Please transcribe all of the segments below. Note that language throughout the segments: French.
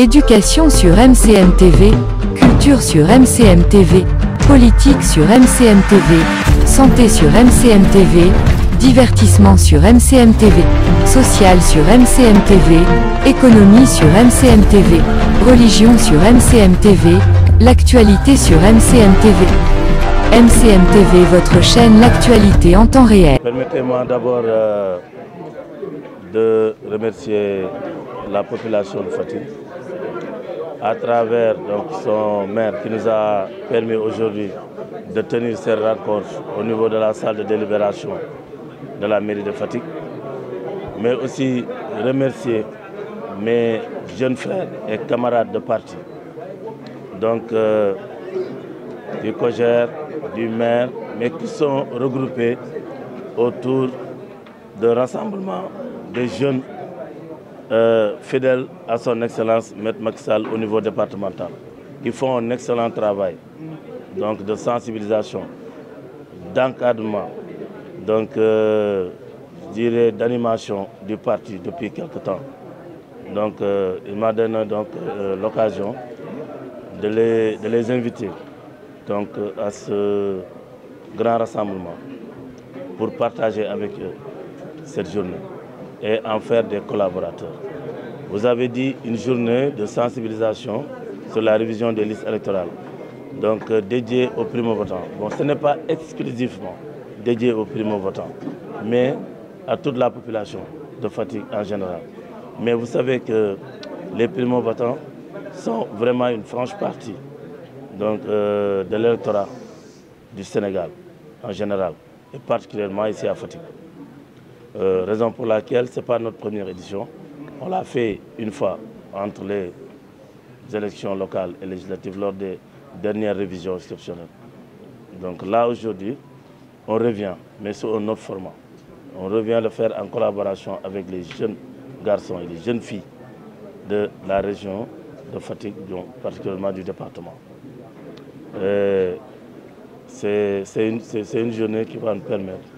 Éducation sur MCM TV, culture sur MCM TV, politique sur MCM TV, santé sur MCM TV, divertissement sur MCM TV, social sur MCM TV, économie sur MCM TV, religion sur MCM TV, l'actualité sur MCM TV. MCM TV, votre chaîne l'actualité en temps réel. Permettez-moi d'abord de remercier la population de Fatick à travers son maire qui nous a permis aujourd'hui de tenir ces rencontres au niveau de la salle de délibération de la mairie de Fatick, mais aussi remercier mes jeunes frères et camarades de parti, du COJER, du maire, mais qui sont regroupés autour de rassemblement des jeunes fidèles à son excellence Maître Macky Sall au niveau départemental, qui font un excellent travail de sensibilisation, d'encadrement, je dirais d'animation du parti depuis quelque temps. Il m'a donné l'occasion de les inviter à ce grand rassemblement pour partager avec eux cette journée et en faire des collaborateurs. Vous avez dit une journée de sensibilisation sur la révision des listes électorales, dédiée aux primo-votants. Bon, ce n'est pas exclusivement dédié aux primo-votants, mais à toute la population de Fatick en général. Mais vous savez que les primo-votants sont vraiment une franche partie de l'électorat du Sénégal en général, et particulièrement ici à Fatick. Raison pour laquelle ce n'est pas notre première édition. On l'a fait une fois entre les élections locales et législatives lors des dernières révisions exceptionnelles. Donc là, aujourd'hui, on revient, mais sous un autre format. On revient le faire en collaboration avec les jeunes garçons et les jeunes filles de la région de Fatick, particulièrement du département. C'est une journée qui va nous permettre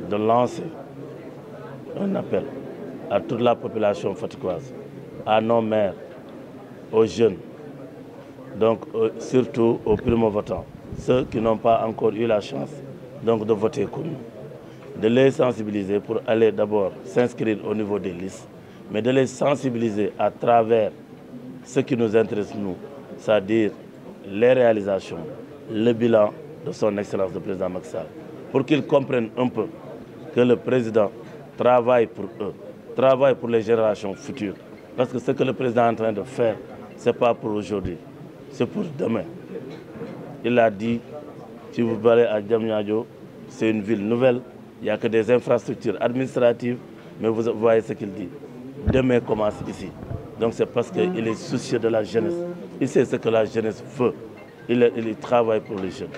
de lancer un appel à toute la population fatickoise, à nos maires, aux jeunes, surtout aux primo-votants, ceux qui n'ont pas encore eu la chance de voter comme nous, de les sensibiliser pour aller d'abord s'inscrire au niveau des listes, mais de les sensibiliser à travers ce qui nous intéresse nous, c'est-à-dire les réalisations, le bilan de son excellence le président Macky Sall, pour qu'ils comprennent un peu que le président travaille pour eux, travaille pour les générations futures. Parce que ce que le président est en train de faire, ce n'est pas pour aujourd'hui, c'est pour demain. Il a dit, si vous allez à Diamniadio, c'est une ville nouvelle, il n'y a que des infrastructures administratives, mais vous voyez ce qu'il dit. Demain commence ici. Donc c'est parce qu'il est soucieux de la jeunesse. Il sait ce que la jeunesse veut. Il travaille pour les jeunes.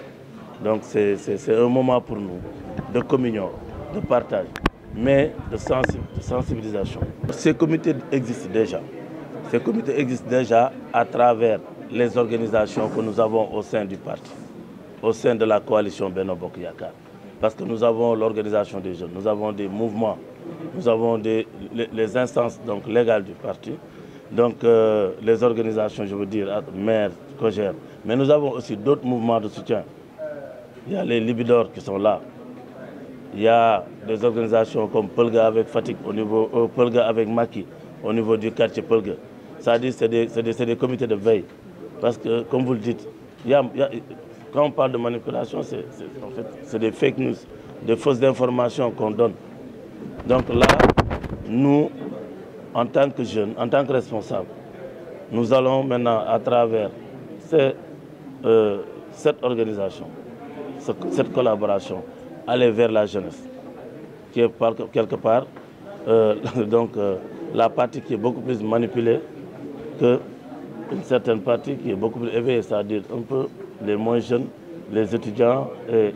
Donc c'est un moment pour nous de communion, de partage, mais de sensibilisation. Ces comités existent déjà. Ces comités existent déjà à travers les organisations que nous avons au sein du parti, au sein de la coalition Benno Bokk Yakaar. Parce que nous avons l'organisation des jeunes, nous avons des mouvements, nous avons les instances légales du parti, les organisations, je veux dire, maire, COJER. Mais nous avons aussi d'autres mouvements de soutien. Il y a les Libidor qui sont là. Il y a des organisations comme Pelga avec Fatick, Pelga avec Macky, au niveau du quartier Pelga. C'est-à-dire c'est des comités de veille. Parce que, comme vous le dites, quand on parle de manipulation, c'est des fake news, des fausses informations qu'on donne. Donc là, nous, en tant que jeunes, en tant que responsables, nous allons maintenant, à travers cette organisation, cette collaboration, aller vers la jeunesse, qui est quelque part la partie qui est beaucoup plus manipulée qu'une certaine partie qui est beaucoup plus éveillée, c'est-à-dire un peu les moins jeunes, les étudiants et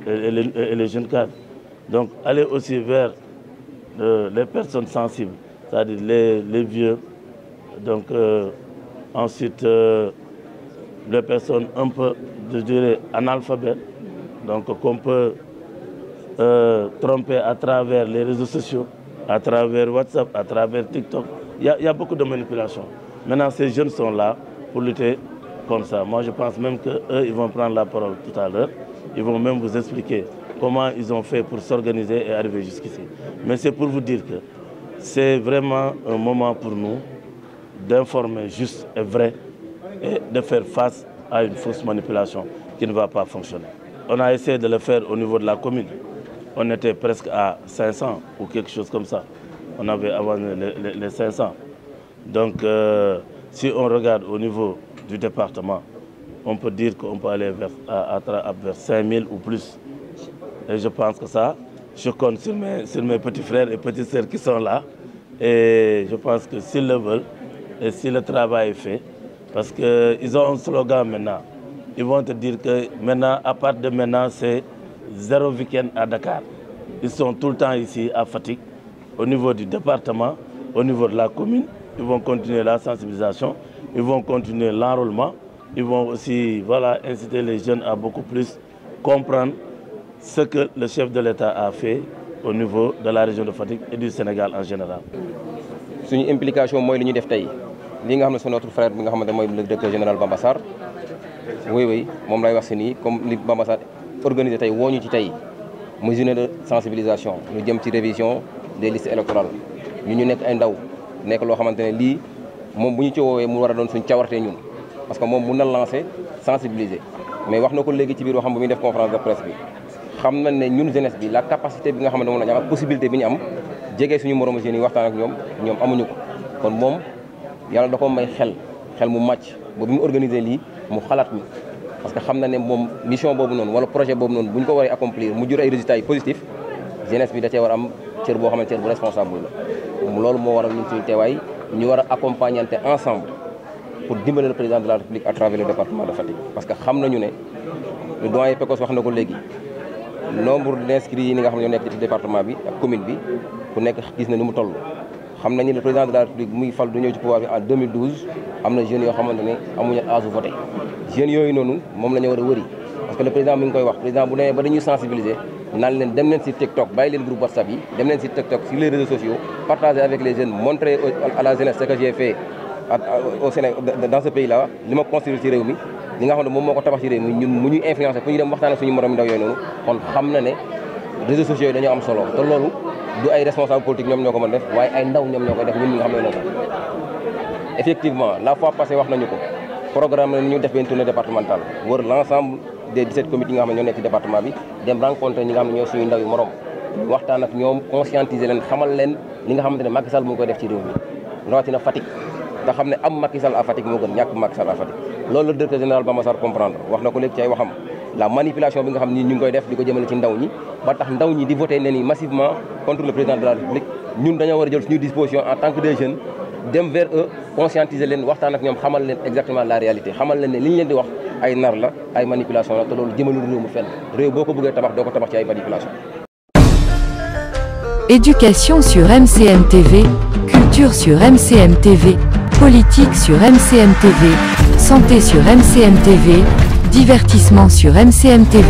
les jeunes cadres. Donc aller aussi vers les personnes sensibles, c'est-à-dire les vieux, ensuite les personnes un peu, je dirais, analphabètes, qu'on peut tromper à travers les réseaux sociaux, à travers WhatsApp, à travers TikTok. Il y a beaucoup de manipulation. Maintenant, ces jeunes sont là pour lutter contre ça. Moi, je pense même qu'eux, ils vont prendre la parole tout à l'heure. Ils vont même vous expliquer comment ils ont fait pour s'organiser et arriver jusqu'ici. Mais c'est pour vous dire que c'est vraiment un moment pour nous d'informer juste et vrai et de faire face à une fausse manipulation qui ne va pas fonctionner. On a essayé de le faire au niveau de la commune. On était presque à 500 ou quelque chose comme ça. On avait avancé les 500. Donc, si on regarde au niveau du département, on peut dire qu'on peut aller vers 5000 ou plus. Et je pense que ça, je compte sur mes petits frères et petites sœurs qui sont là. Et je pense que s'ils le veulent et si le travail est fait, parce qu'ils ont un slogan maintenant, ils vont te dire que maintenant, à partir de maintenant, c'est 0 week-end à Dakar. Ils sont tout le temps ici à Fatick, au niveau du département, au niveau de la commune. Ils vont continuer la sensibilisation, ils vont continuer l'enrôlement, ils vont aussi inciter les jeunes à beaucoup plus comprendre ce que le chef de l'État a fait au niveau de la région de Fatick et du Sénégal en général. Suñu implication mooy li ñu def tey li nga xam ne c'est notre frère bi nga xamante mooy le directeur général Bamba Sarr oui moom lay wax si nii comme li Bamba Sarr organisé tey woo ñu ci tey muy journée de sensibilisation ñu jëm ci révision des listes électorales ñu nekk ay ndaw nekk loo xamante ne lii moom bu ñu ci woowee mu war a doon suñ cawartee ñun parce que moom mun na lancer sensibiliser mais wax na ko léegi ci biir waxam bu muy def conférence de presse bi xam nañ ne ñun jeunesse bi la capacité bi nga xamante moom la ñu am ak possibilité bi ñu am jege suñu moromu jeunes yi waxtaan ak ñoom amuñu ko kon moom yàlla da ko may xel mu màcc ba bi mu organiser lii mu xalaat mi parce que xam na ne moom mission boobu noonu wala projet boobu noonu bu ñu ko waree accomplir mu jur ay résultats yi positifs jeunesse bi da cee war am cër boo xamante cër bu responsable la loolu moo waral ñun suñu teewaay ñu war a accompagnante ensemble pour dimbale le président de la République à travers le département de Fatick parce que xam nañu ne le doyen Pecos wax na ko léegi nombre d'inscrits yi nga xam ne ñoo nekk ci département bi ak commune bi ku nekk gis na ni mu toll xam nañu le président de la République muy fal du ñëw ci pouvoir bi en 2012 am na jeunes yoo xamante ne amuñu âge de voter jeunes yooyu noonu moom la ñu war a wëri parce que le président mi ngi koy wax président bu demee ba dañuy sensibiliser naan leen dem leen si TikTok bàyyi leen groupe WhatsApp yi dem leen si TikTok sur les réseaux sociaux partager avec les jeunes montrer à la jeunesse ce que j'ai fait au Sénégal dans ce pays là li ma construire ci réew mi li nga xam ne moom moo ko tabax ci réew mi ñun mu ñuy influencer fu ñu dem waxtaan ak suñu morom ndaw yooyu noonu kon xam na ne réseaux sociaux yi dañoo am solo te loolu du ay responsable politique ñoom ñoo ko mën def waaye ay ndaw ñoom ñoo koy def ñun ñi nga xam ne noonu effectivement la fois passée wax nañu ko programme la ñu def benn tournée départementale wër l'ensemble des 17 comités yi nga xam ne ñoo nekk ci département bi dem rencontrer ñi nga xam ne ñoo suñu ndaw yi morom waxtaan ak ñoom conscientiser leen xamal leen li nga xamante ne Macky Sall mu ngi koy def ci réew mi rawatina Fatick nga xam ne am Macky Sall à Fatick moo gën ñàkk Macky Sall à Fatick loolu le directeur général Bamba Sarr comprendre wax na ko léegi ci ay waxam la manipulation bi nga xam ni ñu ngi koy def di ko jëmale ci ndaw ñi ba tax ndaw ñi di voté ne ni massivement contre le président de la République ñun dañoo war a jël suñu disposition en tant que des jeunes dem vers eux conscientiser leen waxtaan ak ñoom xamal leen exactement la réalité xamal leen ne li ñu leen di wax ay nar la ay manipulation la te loolu jëmalul réew mu fenn réew boo ko bëggee tabax doo ko tabax ci ay manipulation. Éducation sur MCM TV, culture sur MCM TV, politique sur MCM TV, santé sur MCM TV, divertissement sur MCM TV.